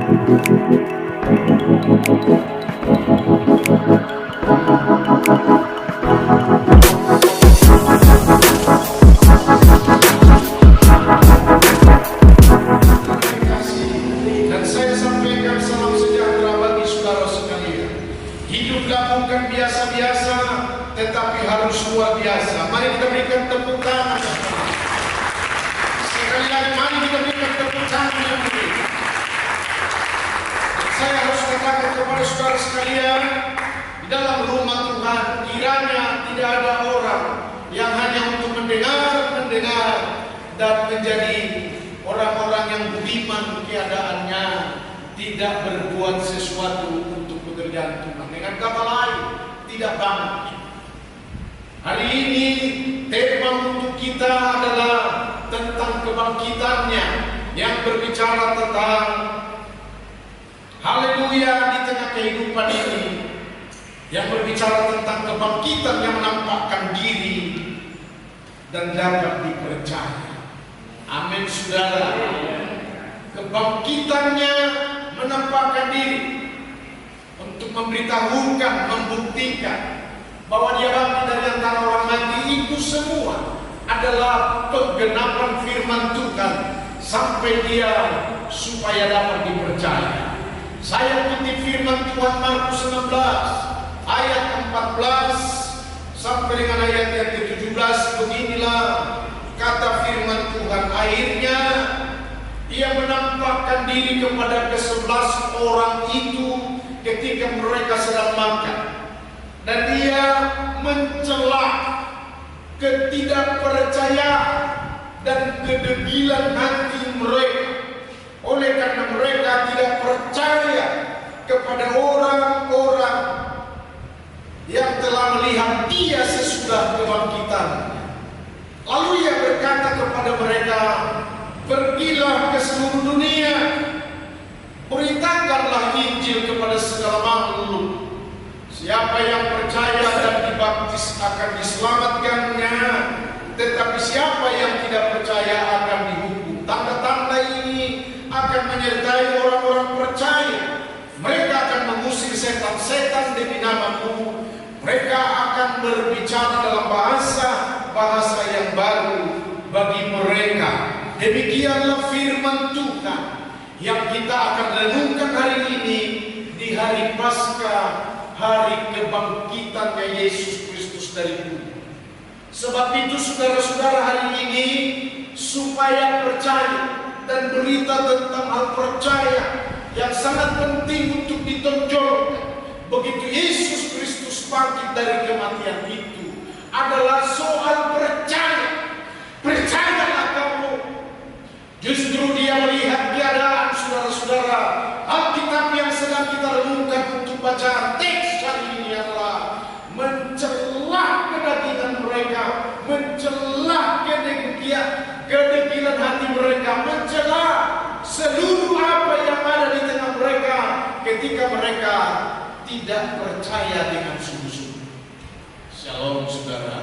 Dan saya sampaikan salam sejahtera bagi saudara sekalian. Hiduplah bukan biasa-biasa, tetapi harus luar biasa. Mari kita berikan tepuk tangan. Sekali lagi, mari kita berikan tepuk tangan yang mulia. Saya harus katakan kepada saudara sekalian, di dalam rumah Tuhan kiranya tidak ada orang yang hanya untuk mendengar dan menjadi orang-orang yang budiman keadaannya, tidak berbuat sesuatu untuk pekerjaan Tuhan. Dengan kata lain, tidak bangkit. Hari ini tema untuk kita adalah tentang kebangkitannya, yang berbicara tentang haleluya di tengah kehidupan ini, yang berbicara tentang kebangkitan yang menampakkan diri dan dapat dipercaya. Amin, saudara. Kebangkitannya menampakkan diri untuk memberitahukan, membuktikan bahwa dia bangkit dari antara orang mati. Itu semua adalah penggenapan firman Tuhan sampai dia supaya dapat dipercaya. Saya kutip firman Tuhan Markus 16 ayat 14 sampai dengan ayat yang ke-17. Beginilah kata firman Tuhan. Akhirnya ia menampakkan diri kepada ke-11 orang itu ketika mereka sedang makan, dan dia mencela ketidakpercayaan dan kedebilan hati mereka, oleh karena mereka tidak percaya kepada orang-orang yang telah melihat dia sesudah kebangkitan. Lalu ia berkata kepada mereka, pergilah ke seluruh dunia, beritakanlah Injil kepada segala makhluk. Siapa yang percaya dan dibaptis akan diselamatkannya, tetapi siapa yang tidak percaya akan dihukum. Tanda-tanda ini akan menyertai orang-orang percaya. Mereka akan mengusir setan-setan demi namaku. Mereka akan berbicara dalam bahasa yang baru bagi mereka. Demikianlah firman Tuhan yang kita akan renungkan hari ini di hari Paskah, hari kebangkitannya Yesus Kristus dari kubur. Sebab itu saudara-saudara, hari ini supaya percaya, dan berita tentang hal percaya yang sangat penting untuk ditonjolkan begitu Yesus Kristus bangkit dari kematian itu adalah soal percaya. Percayalah kamu. Justru dia melihat keadaan saudara-saudara. Alkitab yang sedang kita renungkan untuk bacaan teks hari ini adalah mencela kedagingan mereka, mencela kedegilan hati mereka, mencela seluruh apa yang ada di tengah mereka ketika mereka tidak percaya dengan sungguh-sungguh. Shalom saudara.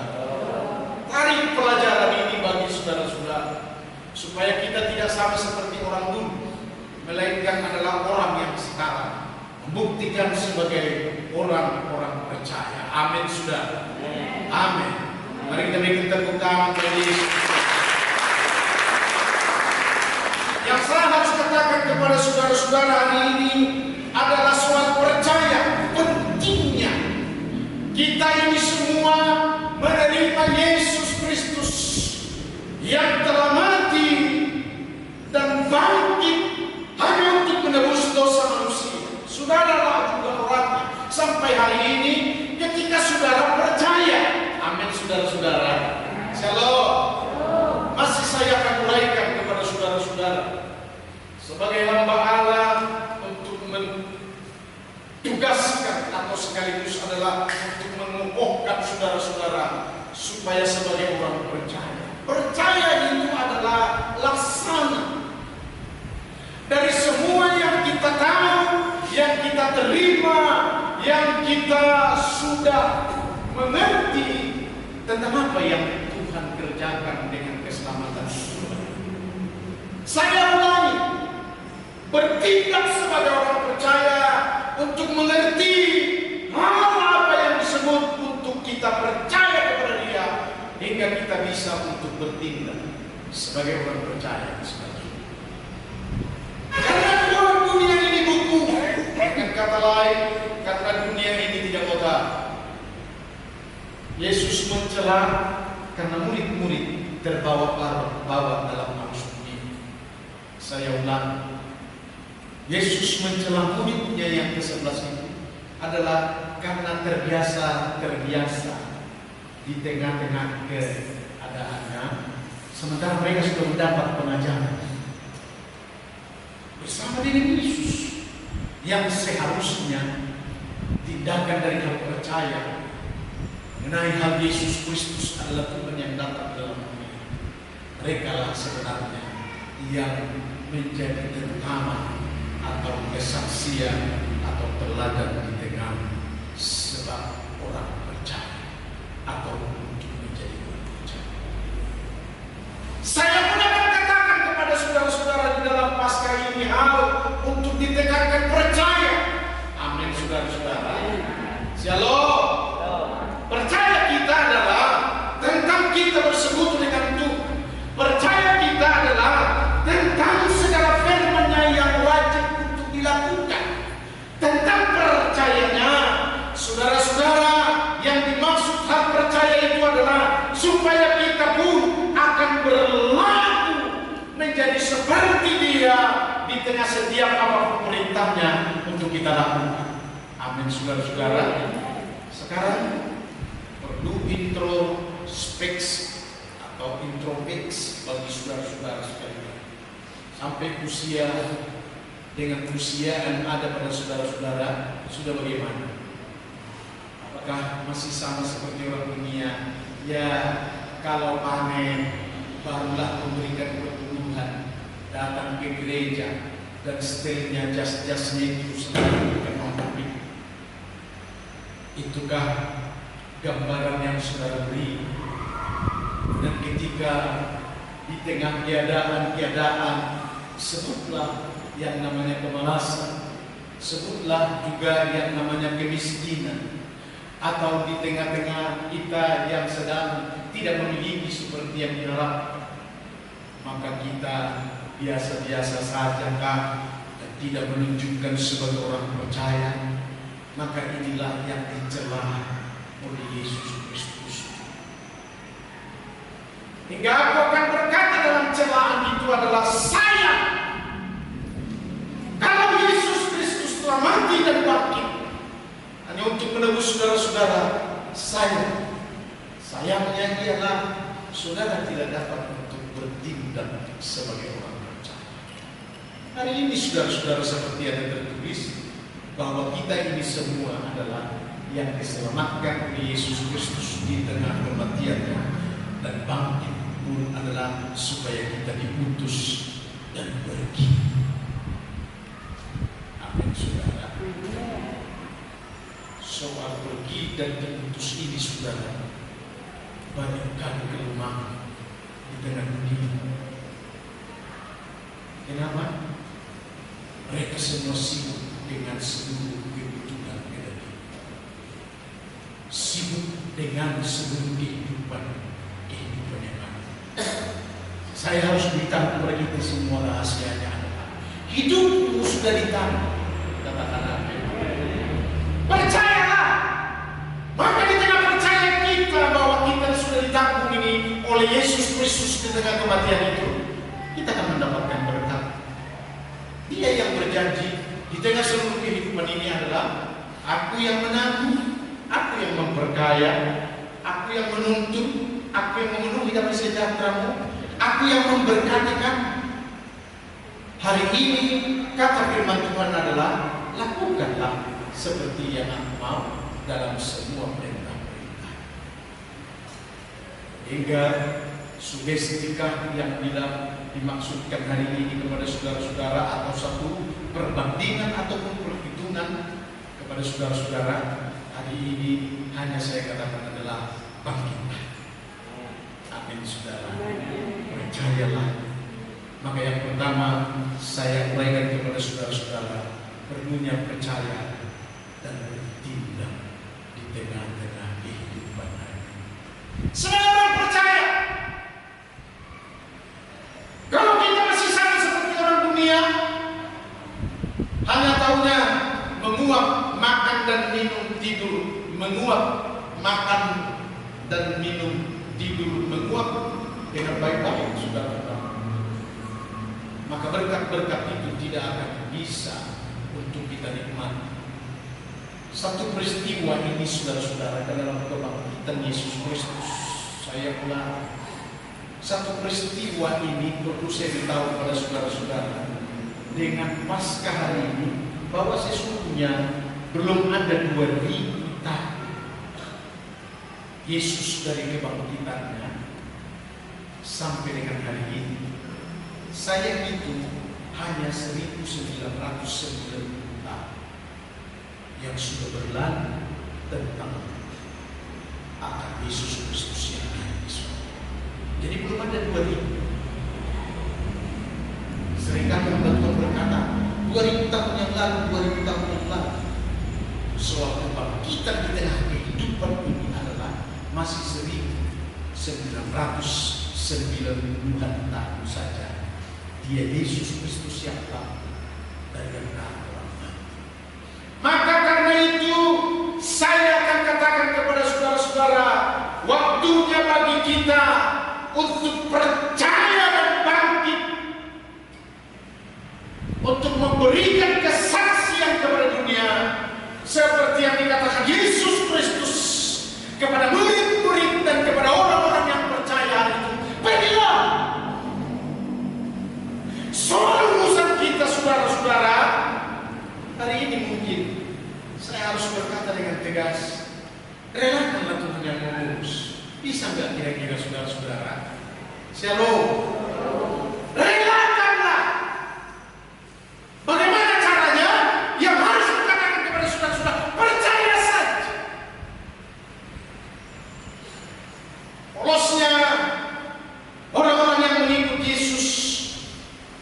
Tarik pelajaran ini bagi saudara-saudara, supaya kita tidak sama seperti orang dulu, melainkan adalah orang yang sekarang membuktikan sebagai orang-orang percaya. Amin saudara. Amin. Mari kita berikan tepuk tangan bagi Yesus. Yang saya harus katakan kepada saudara-saudara hari ini adalah soal percaya. Pentingnya kita ini semua menerima Yesus Kristus yang telah mati dan bangkit hanya untuk menebus dosa manusia. Saudara juga orangnya sampai hari ini ketika saudara percaya. Amin saudara-saudara. Shalom. Masih saya akan uraikan kepada saudara-saudara sebagai hamba Allah untuk mentugaskan atau sekaligus adalah untuk mengukuhkan saudara-saudara supaya sebagai orang percaya. Percaya itu adalah laksana dari semua yang kita tahu, yang kita terima, yang kita sudah mengerti tentang apa yang Tuhan kerjakan dengan keselamatan. Saya ulangi, bertindak sebagai orang percaya untuk mengerti hal apa yang disebut untuk kita percaya kepada Dia, hingga kita bisa untuk bertindak sebagai orang percaya. Karena dunia ini buku, dengan kata lain, karena dunia ini tidak mau tahu. Yesus mencela karena murid-murid terbawa dalam arus dunia. Saya ulang, Yesus mencela muridnya yang ke-11 itu adalah karena terbiasa di tengah-tengah keadaannya, sementara mereka sudah mendapat pengajaran bersama dengan Yesus yang seharusnya tindakan dari hal percaya mengenai hal Yesus Kristus adalah Tuhan yang datang dalam dunia. Mereka lah sebenarnya yang menjadi terutama atau kesaksian atau teladan di tengah sebab orang percaya atau untuk menjadi orang percaya. Saya pun akan katakan kepada saudara-saudara di dalam Paskah ini hal untuk ditekankan percaya. Amin, saudara-saudara. Shalom. Percaya kita adalah tentang kita bersekutu dengan Tuhan. Percaya kita adalah tentang segala firman-Nya yang wajib untuk dilakukan. Tentang percayanya, saudara-saudara, yang dimaksud hal percaya itu adalah supaya kita pun akan berlaku menjadi seperti Dia di tengah setiap apapun perintahnya untuk kita lakukan. Amin, saudara-saudara. Sekarang perlu introspeksi atau introspeksi bagi saudara-saudara sekalian. Sampai usia dengan usia yang ada pada saudara-saudara sudah bagaimana? Apakah masih sama seperti orang dunia? Ya, kalau panen barulah memberikan pertumbuhan, datang ke gereja dan setelahnya jas-jasnya itu selalu dipenuhi. Itukah gambaran yang saudara beri? Dan ketika di tengah keadaan sebutlah yang namanya kemalasan, sebutlah juga yang namanya kemiskinan, atau di tengah-tengah kita yang sedang tidak memiliki seperti yang diharapkan, maka kita biasa-biasa saja dan tidak menunjukkan sebagai orang percaya, maka inilah yang dicela oleh Yesus Kristus. Hingga aku akan berkata dalam celaan itu adalah saya. Kalau Yesus Kristus telah mati dan bangkit hanya untuk menebus saudara-saudara, sayangnya ialah saudara tidak dapat untuk bertindak sebagai orang percaya. Hari ini saudara-saudara, seperti ada tertulis bahwa kita ini semua adalah yang diselamatkan oleh Yesus Kristus di tengah kematiannya dan bangkit pun adalah supaya kita diutus dan pergi. Amin, saudara. Soal pergi dan diutus ini, saudara, banyak kali kelemahan di tengah dunia. Kenapa? Mereka semua sibuk dengan seluruh kebutuhan mereka, sibuk dengan seluruh kehidupan yang ada. Saya harus beritahu kepada kita semua rahasianya adalah hidupmu sudah ditanggung. Katakan amin. Percayalah. Maka di tengah percaya kita bahwa kita sudah ditanggung ini oleh Yesus Kristus di tengah kematian itu, kita akan mendapatkan berkat. Dia yang berjanji di tengah seluruh kehidupan ini adalah aku yang menanggung, aku yang memperkaya, aku yang menuntun, aku yang memenuhi damai sejahtera-Mu, aku yang memberkati kamu. Hari ini kata firman Tuhan adalah lakukanlah seperti yang aku mau dalam semua perintah-perintah. Hingga sugestikah yang dimaksudkan hari ini kepada saudara-saudara atau satu perbandingan ataupun perhitungan kepada saudara-saudara hari ini hanya saya katakan adalah bangkitlah. Amin, saudara. Percayalah Maka yang pertama saya uraikan kepada saudara-saudara, perlunya percaya dan bertindak di tengah-tengah kehidupan hari. Semua orang percaya. Kalau kita masih sama seperti orang dunia, hanya taunya menguap, makan dan minum, tidur, menguap, makan dan minum, tidur, menguap dengan baik-baik, saudara. Maka berkat-berkat itu tidak akan bisa untuk kita nikmati. Satu peristiwa ini, saudara-saudara, dalam kebangkitan Yesus Kristus, saya ulang, satu peristiwa ini perlu saya beritahu kepada saudara-saudara dengan Paskah hari ini, bahwa sesungguhnya belum ada 2000 tahun Yesus dari kebangkitannya sampai dengan hari ini. Saya itu hanya 1990 tahun yang sudah berlalu tentang akan Yesus Kristus yang naik di surga. Jadi belum ada 2000. Seringkali Tuhan berkata 2000 tahun yang lalu, 2000 tahun yang lalu. Soal kebangkitan di tengah kehidupan ini adalah masih 1990-an tahun saja. Dia Yesus Kristus yang tahu dari antara orang mati. Maka karena itu saya akan katakan kepada saudara-saudara, waktunya bagi kita untuk percaya dan bangkit, untuk memberikan kesaksian kepada dunia seperti yang dikatakan Yesus Kristus kepada murid-murid dan kepada orang-orang yang percaya itu. Pergilah. Soal urusan kita, saudara-saudara, hari ini mungkin saya harus berkata dengan tegas, relakanlah Tuhan yang mengurus. Bisa nggak kira-kira saudara-saudara? Shalom. Relakanlah. Bagaimana caranya? Yang harus dikatakan kepada saudara-saudara, percaya saja. Polosnya orang-orang yang mengikut Yesus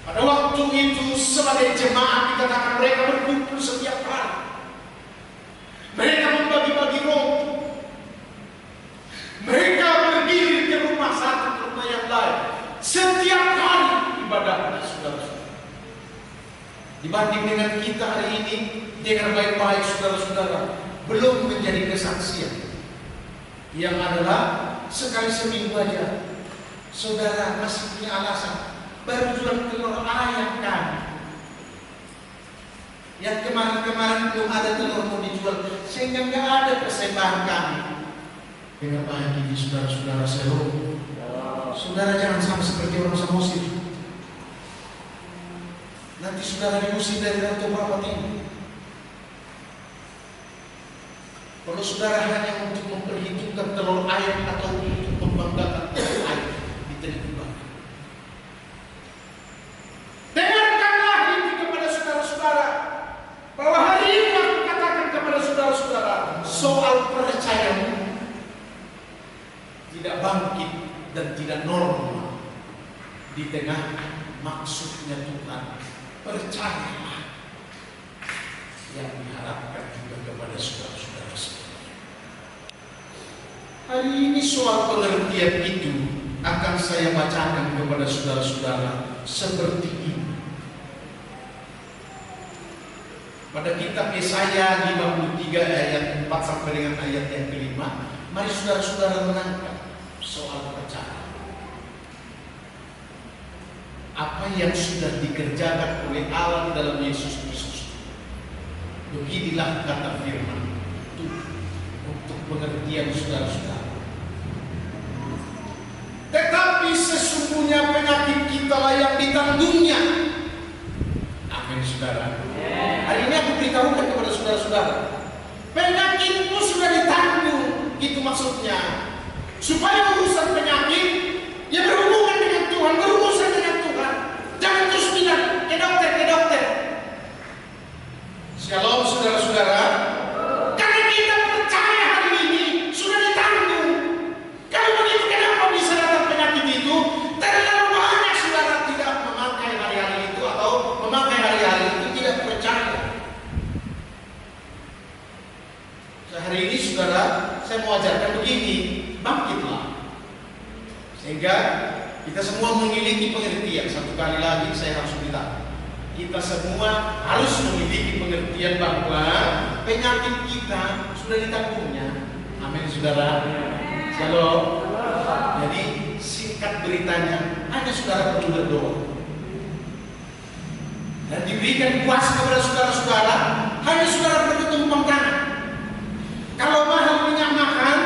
pada waktu itu sebagai jemaat dikatakan mereka berkumpul setiap hari. Mereka membagi-bagi roti. Mereka berdiri ke rumah satu ke rumah yang lain. Setiap hari ibadahnya, saudara-saudara. Dibanding dengan kita hari ini, dengan baik-baik saudara-saudara, belum menjadi kesaksian. Yang adalah sekali seminggu aja, saudara masih punya alasan. Baru jual telur ayam kami. Yang kemarin-kemarin belum ada telur mau dijual, sehingga nggak ada persembahan kami. Dengan baik ini saudara-saudara seluruh, saudara jangan sama seperti orang Samosir. Nanti saudara diusir dari Ratu Perawat ini. Kalau saudara hanya untuk memperhitungkan telur ayam atau untuk membanggakan telur ayam, diterima. Dengarkanlah ini kepada saudara-saudara, bahwa hari ini aku katakan kepada saudara-saudara, soal percaya tidak bangkit dan tidak normal di tengah maksudnya Tuhan. Percayalah yang diharapkan juga kepada saudara-saudara sekalian. Hari ini soal pengertian itu akan saya bacakan kepada saudara-saudara seperti ini. Pada kitab Yesaya 53 ayat 4 sampai dengan ayat yang kelima, mari saudara-saudara menangkap soal percaya. Apa yang sudah dikerjakan oleh Allah di dalam Yesus Kristus. Beginilah kata firman Tuhan untuk pengertian saudara-saudara. Tetapi sesungguhnya penyakit kita lah yang ditanggungnya. Amin, saudara. Hari ini aku beritahukan kepada saudara-saudara, penyakit itu sudah ditanggung. Itu maksudnya, supaya urusan penyakit yang berhubungan dengan Tuhan, berurusan dengan Tuhan, jangan terus bilang ke dokter. Shalom saudara-saudara. Karena kita percaya hari ini sudah ditanggung. Kalau begitu kenapa bisa datang penyakit itu? Terlalu banyak saudara tidak saya mau ajarkan begini, bangkitlah. Sehingga kita semua memiliki pengertian. Satu kali lagi saya harus bilang, kita semua harus memiliki pengertian bahwa penyakit kita sudah ditanggungnya. Amin, saudara. Shalom. Jadi singkat beritanya, hanya saudara perlu berdoa dan diberikan kuasa kepada saudara-saudara. Hanya saudara perlu tumpang tangan. Kalau mahal minyak makan,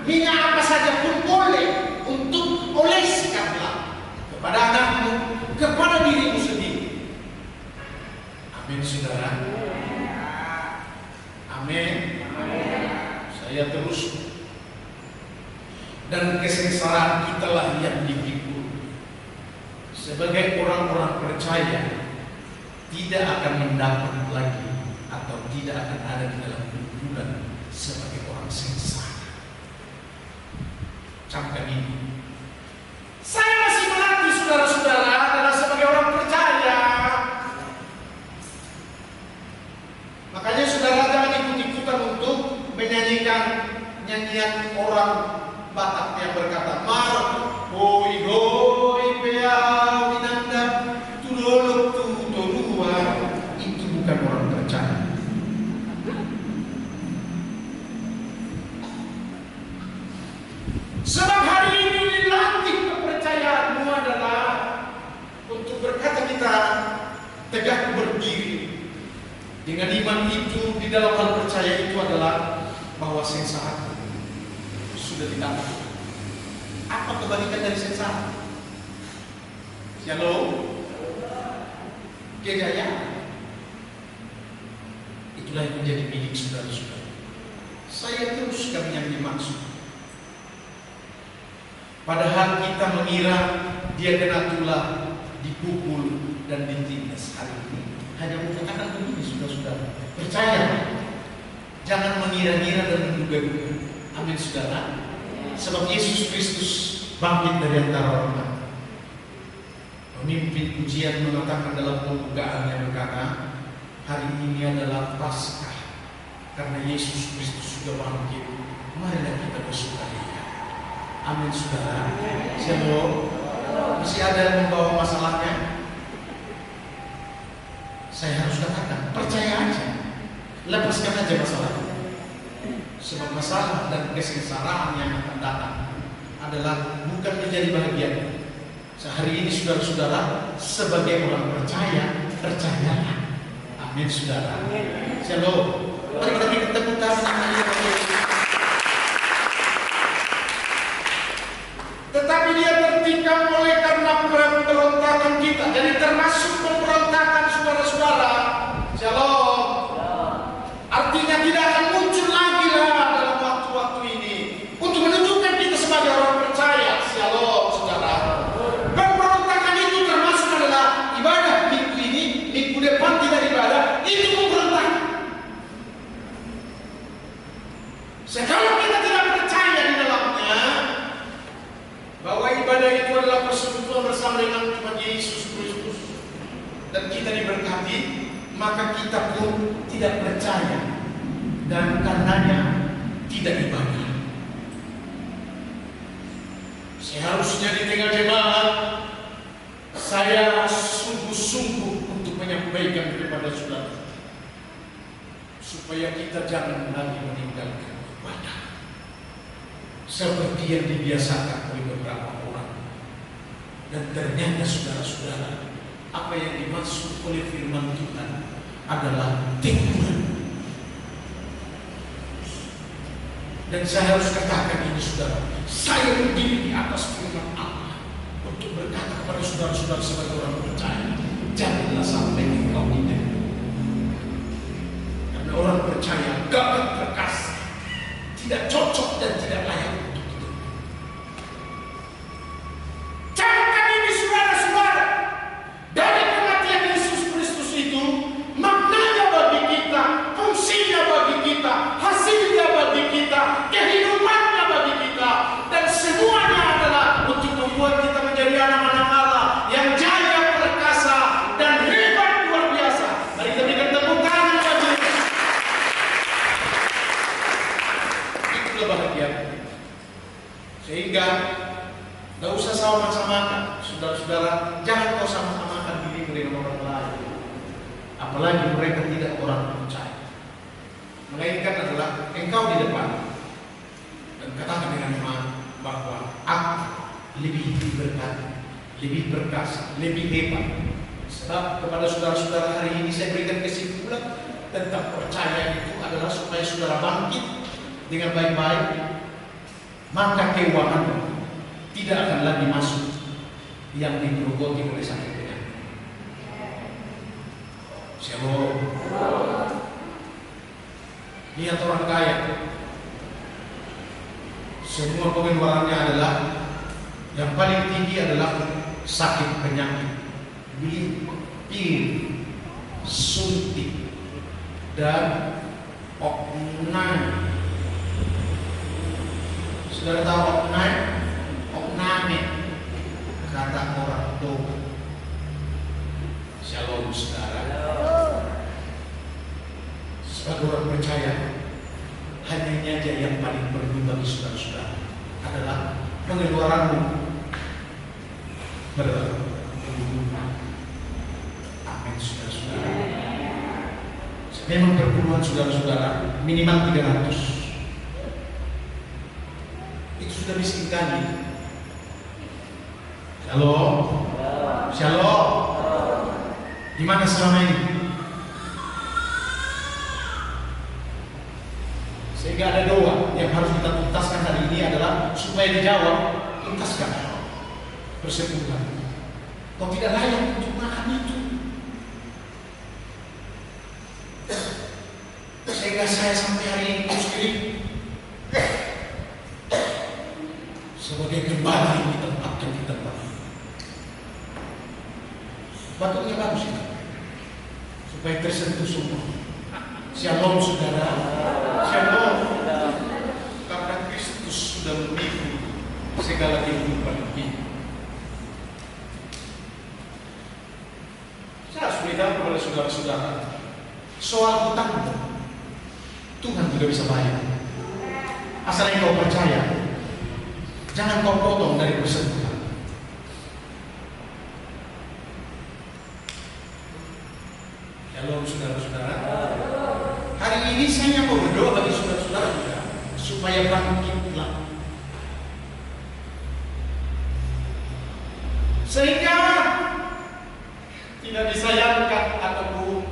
minyak apa saja pun boleh untuk oleskanlah kepada anakmu, kepada dirimu sendiri. Amin, saudara. Amin. Saya terus. Dan kesengsaraan kitalah yang dipikul. Sebagai orang-orang percaya, tidak akan mendapat lagi atau tidak akan ada di dalam kumpulan sebagai orang sengsara. Camkan ini. Saya masih melatih saudara-saudara adalah sebagai orang percaya. Makanya saudara jangan ikut-ikutan untuk menyanyikan nyanyian orang Batak yang berkata, "Mar, hoi hoi bea winanda, tudolok tudolua." Itu bukan orang percaya. Sebab hari ini dilatih kepercayaanmu adalah untuk berkata kita tegak berdiri. Dengan iman itu di dalam hal percaya itu adalah bahwa sengsara sudah didapat. Apa kebalikan dari sengsara? Shalom. Kejayaan. Itulah yang menjadi milik saudara-saudara. Saya teruskan yang dimaksud. Padahal kita mengira dia kena tulah, dipukul dan ditindas. Hari ini hanya mengatakan begini, saudara-saudara. Percaya. Jangan mengira-ngira dan menduga-duga. Amin, saudara. Sebab Yesus Kristus bangkit dari antara orang mati. Pemimpin pujian mengatakan dalam pembukaannya berkata, hari ini adalah Paskah karena Yesus Kristus sudah bangkit. Marilah kita bersukaria. Amin, saudara. Shalom. Masih ada yang membawa masalahnya? Saya harus katakan, percaya aja. Lepaskan aja masalahnya. Sebab masalah dan kesengsaraan yang akan datang adalah bukan menjadi bagian. Sehari ini saudara-saudara, sebagai orang percaya, percayalah. Amin, saudara. Shalom. Mari kita beri tepuk tangan. Tetapi dia tertikam oleh karena pemberontakan kita. Jadi termasuk pemberontakan saudara-saudara. Shalom. Artinya tidak akan muncul lagi lah dalam waktu-waktu ini untuk menunjukkan kita sebagai orang percaya. Shalom, saudara. Pemberontakan itu termasuk adalah ibadah minggu ini, minggu depan tidak ibadah, itu pemberontakan. Sekarang kita tidak percaya di dalamnya bahwa ibadah itu adalah persekutuan bersama dengan Tuhan Yesus Kristus dan kita diberkati, maka kita pun tidak percaya dan karenanya tidak ibadah. Seharusnya di tengah jemaat saya sungguh-sungguh untuk menyampaikan kepada saudara supaya kita jangan lagi meninggalkan ibadah seperti yang dibiasakan oleh beberapa orang. Dan ternyata saudara-saudara, apa yang dimaksud oleh firman Tuhan adalah teguran. Dan saya harus katakan ini, saudara, saya berdiri di atas firman Allah untuk berkata kepada saudara-saudara sebagai orang percaya, janganlah sampai engkau tidak. Karena orang percaya gagah terkasih, tidak cocok dan tidak layak untuk itu. Camkan ini, saudara-saudara. Dari kematian Yesus Kristus itu, maknanya bagi kita, fungsinya bagi kita, hasilnya bagi kita, kehidupannya bagi kita, dan semuanya adalah untuk membuat kita menjadi anak-anak Allah yang jaya, perkasa, dan hebat luar biasa. sama-samakan. Saudara-saudara, jangan kau sama-samakan dirimu dengan orang lain, apalagi mereka tidak orang percaya. Melainkan adalah engkau di depan dan katakan dengan iman bahwa aku lebih diberkati, lebih berkah, lebih hebat. Sebab kepada saudara-saudara hari ini saya berikan kesimpulan tentang percaya itu adalah supaya saudara bangkit dengan baik-baik, maka keuangan tidak akan lagi masuk yang digerogoti oleh sakit penyakit. Shalom. Lihat orang kaya, semua pengeluarannya adalah yang paling tinggi adalah sakit penyakit, beli pil, suntik, dan oknai. Saudara tahu oknai? Okname, kata orang tua. Shalom saudara. Sebagai orang percaya, hanya ini aja yang paling perlu bagi saudara-saudara adalah pengeluaranmu berguna. Amin saudara-saudara. Memang perpuluhan saudara-saudara minimal 300. Itu sudah miskin kali. Shalom. Shalom. Di mana selama ini? Sehingga ada doa yang harus kita tuntaskan hari ini adalah supaya dijawab, tuntaskan persepuluhan. Kau tidak layak untuk makan itu. Sehingga saya sampai hari ini terus diri sebagai gembala yang ditempatkan di tempat ini. Batuknya bagus ya, supaya tersentuh semua. Shalom saudara. Shalom. Karena Kristus sudah memikul segala kehidupan ini. Saya harus beritahu kepada saudara-saudara, soal hutang Tuhan juga bisa bayar. Asal engkau percaya, jangan kau potong dari persembahan. Shalom saudara-saudara. Hari ini saya mau berdoa bagi saudara-saudara juga supaya bangkitlah, sehingga tidak disayangkan ataupun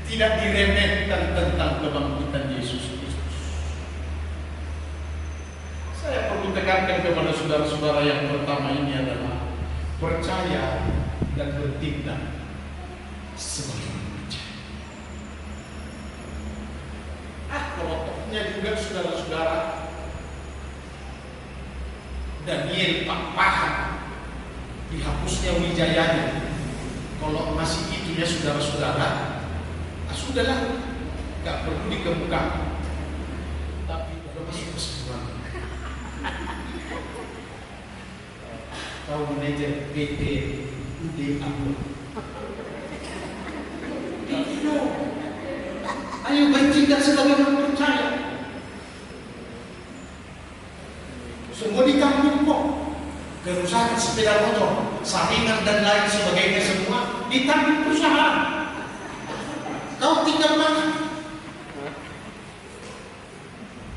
tidak diremehkan tentang kebangkitan Yesus Kristus. Saya perlu tekankan kepada saudara-saudara yang pertama ini adalah percaya dan bertindak sebagai kelotoknya juga saudara-saudara. Daniel paham dihapusnya wijayanya. Kalau masih itu ya saudara-saudara, sudahlah, gak perlu dikemukakan. Tapi kalau masuk kesimpulan, kau manajer PT UD Ambon. Ayo bertindak sebagai orang percaya. Semua di kampung kok, kerusakan sepeda motor, saringan dan lain sebagainya semua ditanggung perusahaan. Kau tinggal mana?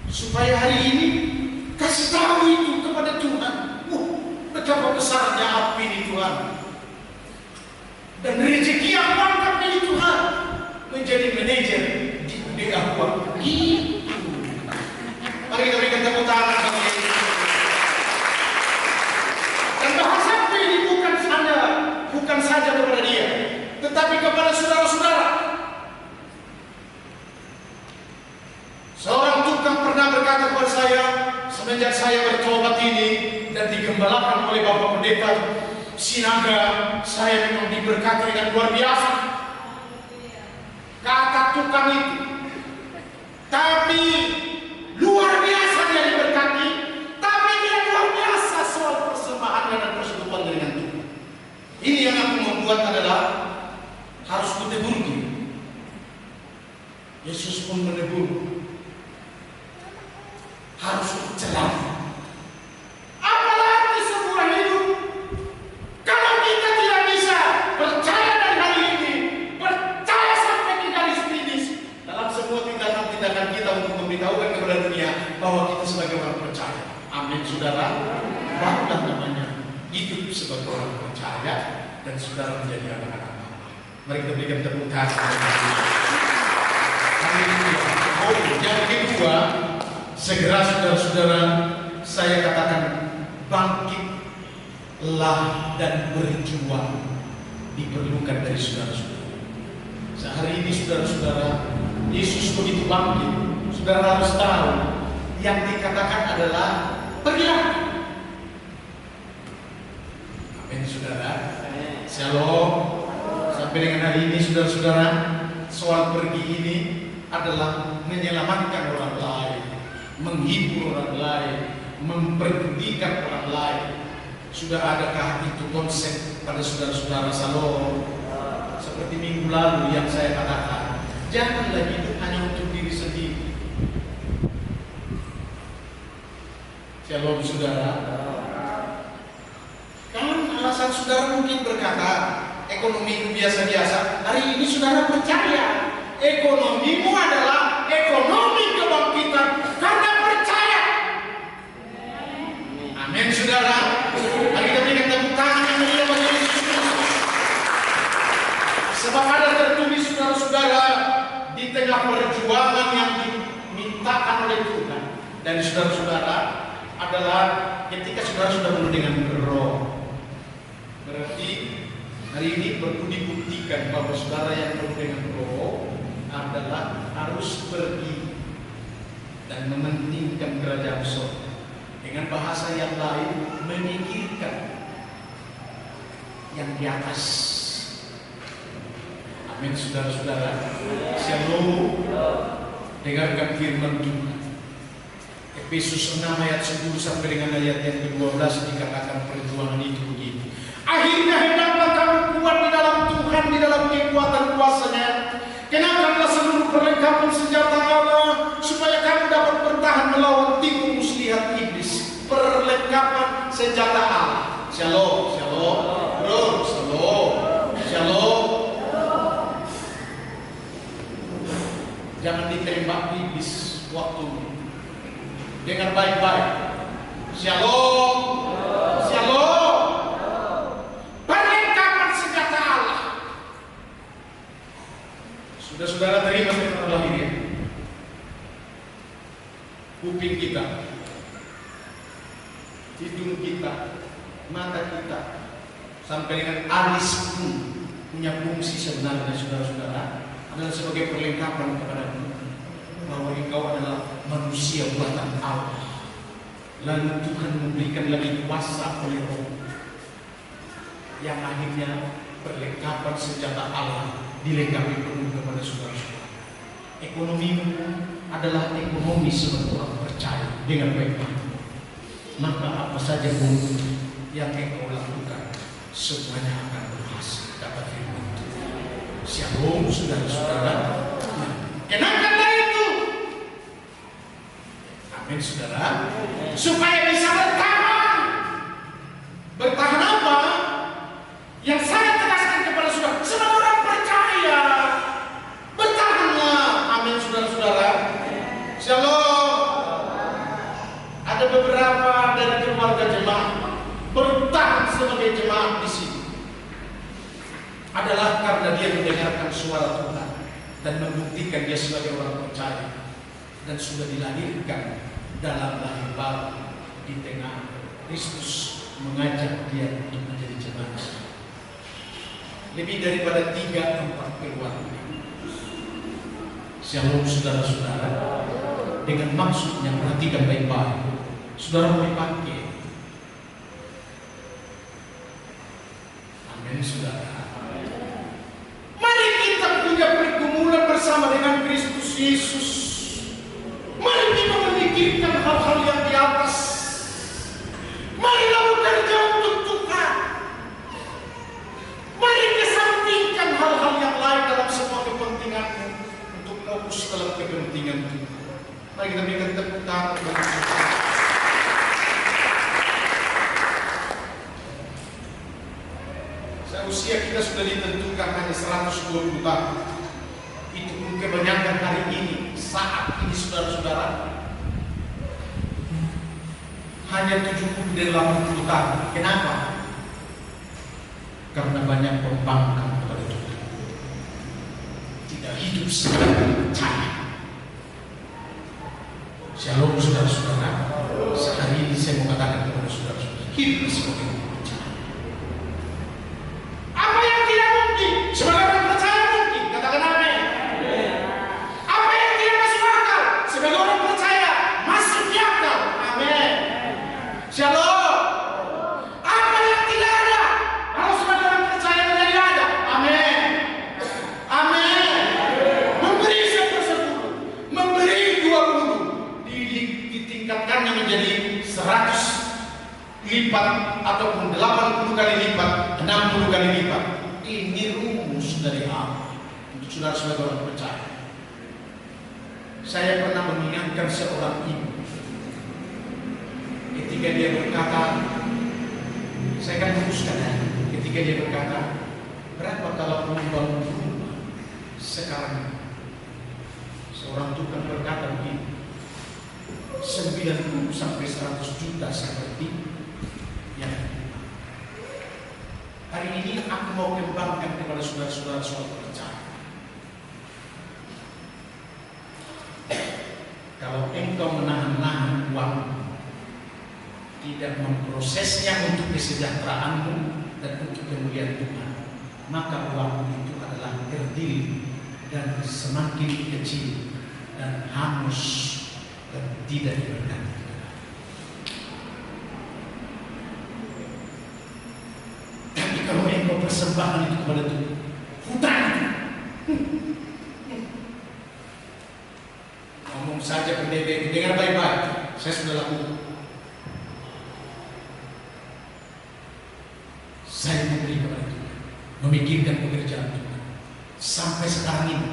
Supaya hari ini kasih tahu itu kepada Tuhan. Betapa besarnya api ini Tuhan. Dan rezeki yang mantap ini Tuhan menjadi manajer di Aqua. Gitu. Mari kita berikan tepuk tangan bagi Yesus. Dan bahasaku ini bukan saja kepada dia, tetapi kepada saudara-saudara. Seorang tukang pernah berkata kepada saya, semenjak saya bertobat ini dan digembalakan oleh Bapak Pendeta Sinaga, saya memang diberkati dengan luar biasa. Kata tukang itu, tapi luar biasa dia diberkati, tapi dia luar biasa soal persembahan dan persekutuan dengan Tuhan. Ini yang aku membuat adalah harus kutegur dia. Yesus pun menegur, harus celah. Apalagi sebuah hidup memberitahukan kepada dunia bahwa kita sebagai orang percaya. Amin, saudara. Barulah namanya hidup sebagai orang percaya dan saudara menjadi anak-anak Allah. Mari kita berikan tepuk tangan. Oh, yang kedua, segera saudara-saudara saya katakan bangkitlah dan berjuang diperlukan dari saudara-saudara. Sehari ini saudara-saudara, Yesus begitu bangkit, saudara harus tahu yang dikatakan adalah pergilah. Amin, saudara. Shalom. Sampai dengan hari ini saudara-saudara, soal pergi ini adalah menyelamatkan orang lain, menghibur orang lain, memperdulikan orang lain. Sudah adakah itu konsep pada saudara-saudara? Shalom. Seperti minggu lalu yang saya katakan, janganlah hidup hanya untuk diri sendiri. Shalom, saudara. Kan alasan saudara mungkin berkata ekonomi itu biasa-biasa. Hari ini saudara percaya ekonomimu adalah ekonomi kebangkitan karena percaya. Amin, saudara. Mari kita berikan tepuk tangan yang mulia bagi Yesus. Sebab ada tertulis saudara-saudara di tengah perjuangan yang dimintakan oleh Tuhan dari saudara-saudara adalah ketika saudara sudah penuh dengan roh. Berarti hari ini perlu dibuktikan bahwa saudara yang penuh dengan roh adalah harus pergi dan mementingkan kerajaan surga. Dengan bahasa yang lain, memikirkan yang di atas. Amin, saudara-saudara. Shalom. Dengarkan firman Tuhan. Efesus 6 ayat 10 sampai dengan ayat yang ke-12 dikatakan perjuangan itu begitu. Akhirnya hendaklah kamu kuat di dalam Tuhan, di dalam kekuatan kuasa-Nya. Kenakanlah seluruh perlengkapan senjata Allah supaya kamu dapat bertahan melawan tipu muslihat iblis. Perlengkapan senjata Allah. Shalom, shalom, bro, shalom, shalom. Jangan ditembak iblis waktu. Dengar baik-baik. Shalom, shalom. Perlengkapan senjata Allah. Sudah saudara terima firman lahirnya. Kuping kita, hidung kita, mata kita, sampai dengan alis pun punya fungsi sebenarnya saudara-saudara adalah sebagai perlengkapan kepada Tuhan bahwa engkau adalah manusia buatan Allah. Lalu Tuhan memberikan lagi kuasa oleh Roh yang akhirnya perlengkapan senjata Allah dilengkapi penuh kepada saudara-saudara. Ekonomimu adalah ekonomi sebagai orang percaya dengan baik-baik. Maka apa saja pun yang engkau lakukan semuanya akan berhasil, kata firman Tuhan. Shalom, saudara-saudara. Kenakanlah itu. Amin, saudara. Supaya bisa bertahan. Bertahan apa? Yang saya tegaskan kepada saudara, sebagai orang percaya, bertahanlah. Amin, saudara-saudara. Shalom. Ada beberapa dari keluarga jemaat bertahan sebagai jemaat di sini adalah karena dia mendengarkan suara Tuhan dan membuktikan dia sebagai orang percaya dan sudah dilahirkan dalam lahir baru di tengah Kristus mengajak dia untuk menjadi jemaat. Lebih daripada 3-4 keluarga. Shalom, saudara-saudara. Dengan maksudnya perhatikan baik-baik. Saudara mau dipakai. Amin, saudara. Mari kita punya pergumulan bersama dengan Kristus Yesus. Mari kita memikirkan hal-hal yang di atas. Marilah bekerja untuk Tuhan. Mari kesampingkan hal-hal yang lain dalam semua kepentinganmu untuk fokus dalam kepentingan Tuhan. Mari kita berikan tepuk tangan bagi Tuhan. Usia kita sudah ditentukan hanya 120 tahun. Itu pun kebanyakan hari ini, saat ini ini saudara-saudara hanya 70 dan 80 tahun. Kenapa? Karena banyak pembangkang kepada Tuhan, tidak hidup sebagai percaya. Shalom saudara-saudara. Sehari ini saya mau katakan kepada saudara-saudara, hidup sebagai percaya. Apa yang tidak mungkin sebagai orang percaya mungkin. Katakan amin. Apa yang tidak masuk akal sebagai orang percaya masuk di akal. Amin. Shalom. Apa yang tidak ada kalau sebagai orang percaya menjadi ada. Amin. Amin. Memberi 10, memberi 20, ditingkatkannya menjadi 100 lipat ataupun 80 kali lipat, 60 kali lipat. Ini rumus dari Allah untuk saudara sebagai orang percaya. Saya pernah mengingatkan seorang ibu ketika dia berkata, saya akan luruskan ya, ketika dia berkata, berapa kalau membangun rumah sekarang? Seorang tukang berkata begini, 90 sampai 100 juta seperti yang hari ini aku mau kembangkan kepada saudara-saudara soal percaya. Kalau engkau menahan-nahan uang, tidak memprosesnya untuk kesejahteraanmu dan untuk kemuliaan Tuhan, maka uang itu adalah terdiri dan semakin kecil dan hangus dan tidak diberkati. Tapi kalau engkau persembahkan itu kepada Tuhan, hutang. Ngomong saja pendeta itu, dengar baik-baik. Saya sudah lakukan. Saya memberi kepada Tuhan, memikirkan pekerjaan Tuhan sampai sekarang ini.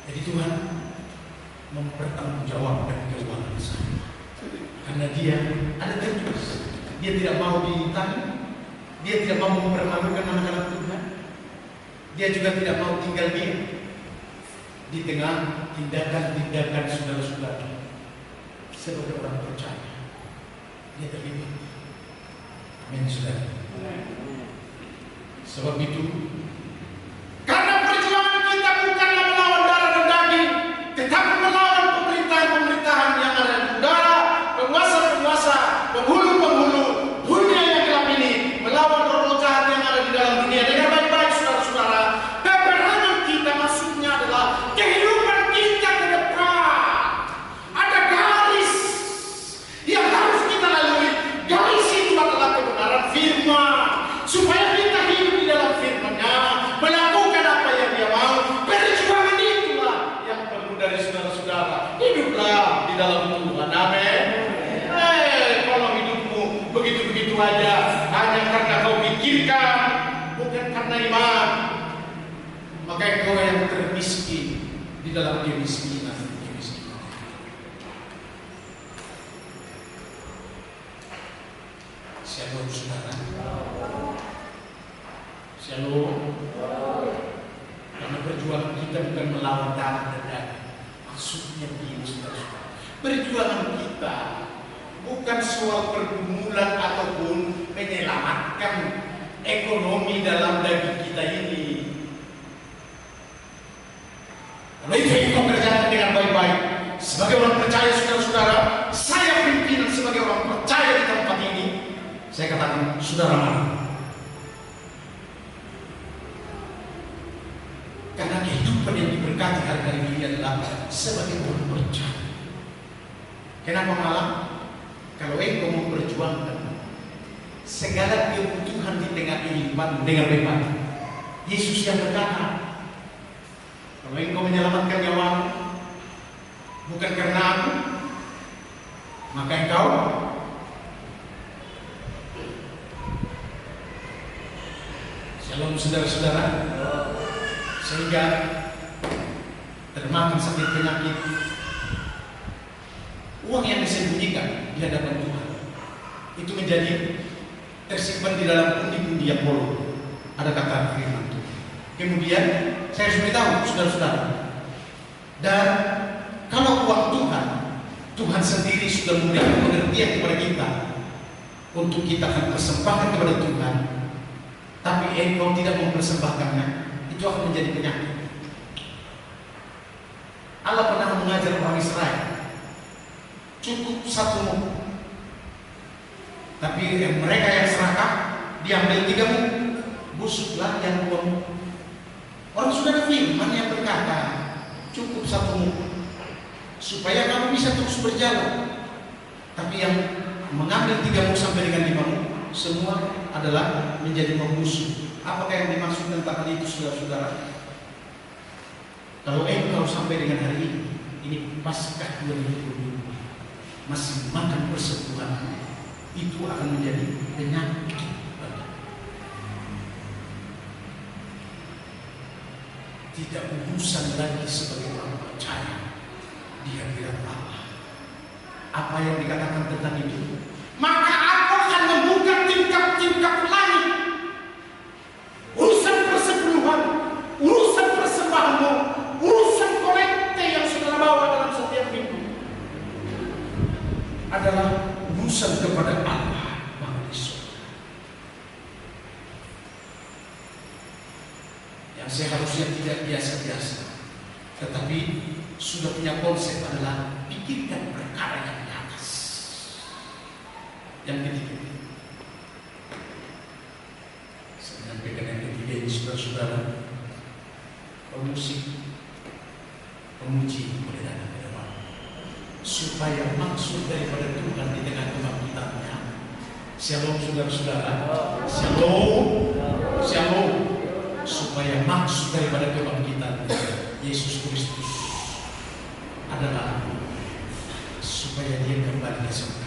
Jadi Tuhan mempertanggungjawabkan keuangan saya, karena Dia ada tertulis. Dia tidak mau ditanya, Dia tidak mau mempermalukan anak-anak Tuhan. Dia juga tidak mau tinggal diam di tengah tindakan-tindakan saudara-saudara sebagai orang percaya. Dia terlibat. Amin saudara. Sebab itu, karena perjuangan kita bukanlah melawan darah dan daging, tetapi melawan pemerintahan-pemerintahan yang ada di udara, penguasa-penguasa, penghulu-penghulu dunia yang gelap ini, melawan roh jahat yang ada di dalam dunia. Dengan baik-baik saudara-saudara, peperangan kita maksudnya adalah kehidupan kita ke depan. Ada garis yang harus kita lalui. Garis itu adalah kebenaran firman, supaya kita hidup di dalam firman-Nya, melakukan apa yang Dia mau. Perjuangan itulah yang perlu dari saudara-saudara. Hiduplah di dalam Tuhan. Amin. Kalau hidupmu begitu-begitu aja, hanya karena kau pikirkan, bukan karena iman, maka kau yang termiskin di dalam kemiskinan. Shalom saudara. Shalom. Karena perjuangan kita bukan melawan darah dan daging. Maksudnya begini saudara. Perjuangan kita bukan soal pergumulan ataupun menyelamatkan ekonomi dalam daging kita ini. Kalau itu kita kerjakan dengan baik-baik. Sebagai orang percaya saudara-saudara, saya pimpinan sebagai orang percaya di tempat ini. Saya katakan, saudara mana? Karena kehidupan yang diberkati hari-hari ini adalah sebagai orang percaya. Kenapa malam? Kalau engkau memperjuangkan segala kebutuhan di tengah kehidupan dengan baik-baik, Yesus yang berkata, kalau engkau menyelamatkan nyawamu bukan karena aku, maka engkau shalom saudara-saudara, sehingga termakan sakit penyakit, uang yang disembunyikan di hadapan Tuhan itu menjadi tersimpan di dalam pundi-pundi yang bolong. Ada kata firman Tuhan, Kemudian saya harus beritahu saudara-saudara, dan kalau uang Tuhan sendiri sudah memberikan pengertian kepada kita untuk kita akan persembahkan kepada Tuhan, tapi engkau tidak mempersembahkannya, itu akan menjadi penyakit. Allah pernah mengajar orang Israel, cukup 1 muk. Tapi mereka yang serakah, diambil 3 muk, busuklah yang 2 muk. Orang sudah ada firman yang berkata, cukup 1 muk, supaya kamu bisa terus berjalan. Tapi yang mengambil 3 muk sampai dengan 5 muk, semua adalah menjadi membusuk. Apakah yang dimaksud tentang hal itu, saudara-saudara? Kalau engkau sampai dengan hari ini Paskah 2022 masih makan persekutuan, itu akan menjadi penyakit. Tidak urusan lagi sebagai orang percaya di hadirat Allah. Apa yang dikatakan tentang itu? Maka aku akan membuka tingkap-tingkap langit. Urusan persepuluhan, urusan persembahanmu, urusan kolekte yang saudara bawa dalam setiap minggu adalah urusan kepada Allah Maha di surga. Yang seharusnya tidak biasa-biasa, tetapi sudah punya konsep adalah pikirkan perkara yang di atas. Yang ketiga, saya menyampaikan yang ketiga ini, saudara-saudara, pemusik, pemuji boleh datang ke depan, supaya maksud daripada Tuhan di tengah kebangkitannya. Shalom saudara-saudara, shalom, shalom. Supaya maksud daripada kebangkitan Yesus Kristus adalah supaya dia kembali ke surga.